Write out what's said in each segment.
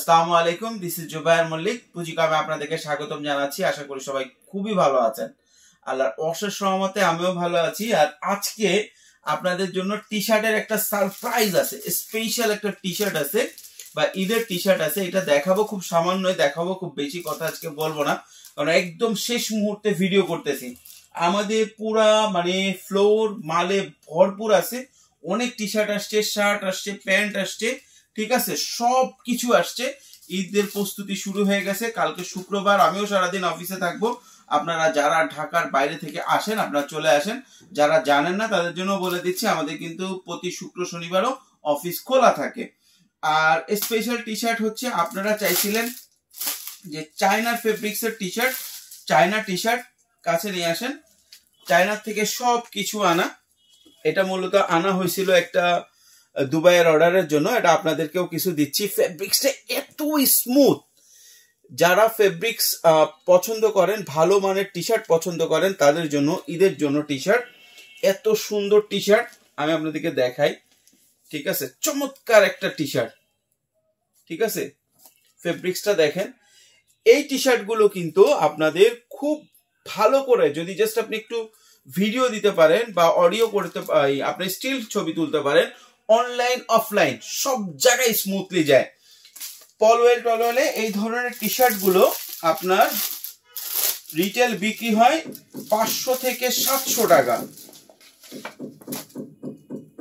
আসসালামু আলাইকুম, this is Zubair Mallick. পুঁজিকামে আপনাদেরকে স্বাগতম জানাচ্ছি। আশা করি সবাই খুবই ভালো আছেন। আল্লাহর অশেষ রহমতে আমিও ভালো আছি। আর আজকে আপনাদের জন্য টি শার্টের একটা সারপ্রাইজ আছে, স্পেশাল একটা টি শার্ট আছে বা ঈদের টি শার্ট আছে। এটা দেখাবো, খুব সামান্যই দেখাবো, খুব বেশি কথা আজকে বলবো না, কারণ একদম শেষ মুহূর্তে ভিডিও করতেছি। আমাদের পুরা ফ্লোর মালে ভরপুর আছে। অনেক টি শার্ট আসছে, শার্ট আসছে, প্যান্ট আসছে, ঠিক আছে, সব কিছু আসছে। ঈদের প্রস্তুতি শুরু হয়ে গেছে। কালকে শুক্রবার, আমিও সারাদিন অফিসে থাকবো। আপনারা যারা ঢাকার বাইরে থেকে আসেন আপনারা চলে আসেন। যারা জানেন না তাদের জন্য বলে দিচ্ছি, আমাদের কিন্তু প্রতি শুক্র শনিবারও অফিস খোলা থাকে। আর স্পেশাল টি শার্ট হচ্ছে, আপনারা চাইছিলেন যে চায়নার ফেব্রিক্স এর T shirt, China T shirt কাছে নিয়ে আসেন। চায়নার থেকে সব কিছু আনা। এটা মূলত আনা হয়েছিল একটা দুবাইয়ের অর্ডারের জন্য। এটা আপনাদেরকেও কিছু দিচ্ছি। ফেব্রিক্সটা এত স্মুথ, যারা ফেব্রিক্স পছন্দ করেন, ভালো মানের টি শার্ট পছন্দ করেন, তাদের জন্য ঈদের জন্য টি শার্ট। এত সুন্দর টি শার্ট আমি আপনাদেরকে দেখাই, ঠিক আছে। চমৎকার একটা টি শার্ট, ঠিক আছে। ফেব্রিক্সটা দেখেন। এই টি শার্ট গুলো কিন্তু আপনাদের খুব ভালো করে, যদি জাস্ট আপনি একটু ভিডিও দিতে পারেন বা অডিও করতে, আপনি স্টিল ছবি তুলতে পারেন, অনলাইন অফলাইন সব জায়গায় স্মুথলি যায়। পলওয়েল টলওয়েলে এই ধরনের টি শার্ট গুলো আপনার রিটেল বিক্রি হয় 500 থেকে 700 টাকা।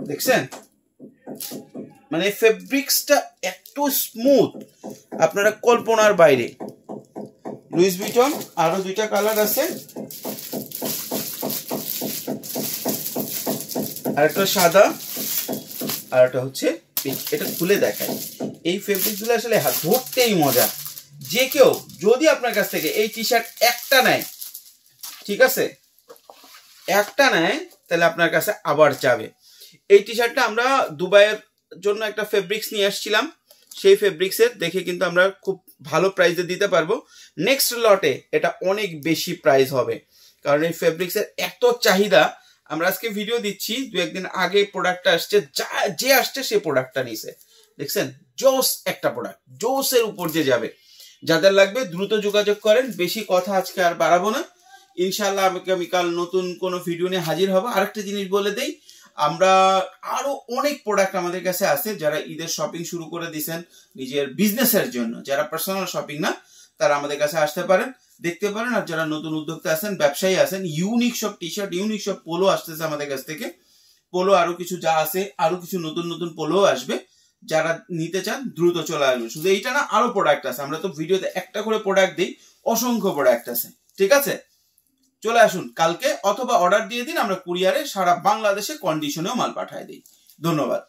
দেখছেন, মানে ফেব্রিক্সটা এত স্মুথ, আপনারা কল্পনার বাইরে। লুইস ভিটন, আরো দুইটা কালার আছে, আর একটা সাদা, আর একটা হচ্ছে এটা খুলে দেখায়। এই ফেব্রিক গুলো আসলে ধরতেই মজা। যে কেউ যদি আপনার কাছ থেকে এই টি শার্ট একটা নেয়, ঠিক আছে, একটা নেয়, তাহলে আপনার কাছে আবার যাবে। এই টি শার্টটা আমরা দুবাইয়ের জন্য একটা ফেব্রিক্স নিয়ে আসছিলাম। সেই ফেব্রিক্সের দেখে কিন্তু আমরা খুব ভালো প্রাইসে দিতে পারবো। নেক্সট লটে এটা অনেক বেশি প্রাইস হবে, কারণ এই ফেব্রিক্সের এত চাহিদা। আমরা আজকে ভিডিও দিচ্ছি, দু একদিন আগে প্রোডাক্টটা আসছে, যে আসছে সে প্রোডাক্টটা নিছে। দেখছেন, জোস একটা প্রোডাক্ট, জোসের উপর যে যাবে। যাদের লাগবে দ্রুত যোগাযোগ করেন। বেশি কথা আজকে আর বাড়াবো না। ইনশাল্লাহ আমি কাল নতুন কোনো ভিডিও নিয়ে হাজির হবো। আরেকটা জিনিস বলে দেই, আমরা আরো অনেক প্রোডাক্ট আমাদের কাছে আছে। যারা ঈদের শপিং শুরু করে দিয়েছেন নিজের বিজনেসের জন্য, যারা পার্সোনাল শপিং না, তারা আমাদের কাছে আসতে পারেন, দেখতে পারেন। আর যারা নতুন উদ্যোক্তা আছেন, ব্যবসায়ী আছেন, ইউনিক সব টি শার্ট, ইউনিক সব পোলো আসতেছে আমাদের কাছ থেকে। পোলো আরো কিছু যা আছে, আরো কিছু নতুন নতুন পোলো আসবে। যারা নিতে চান দ্রুত চলে আসবেন। শুধু এইটা না, আরো প্রোডাক্ট আছে। আমরা তো ভিডিওতে একটা করে প্রোডাক্ট দিই, অসংখ্য প্রোডাক্ট আছে, ঠিক আছে। চলে আসুন কালকে, অথবা অর্ডার দিয়ে দিন, আমরা কুরিয়ারে সারা বাংলাদেশে কন্ডিশনেও মাল পাঠিয়ে দিই। ধন্যবাদ।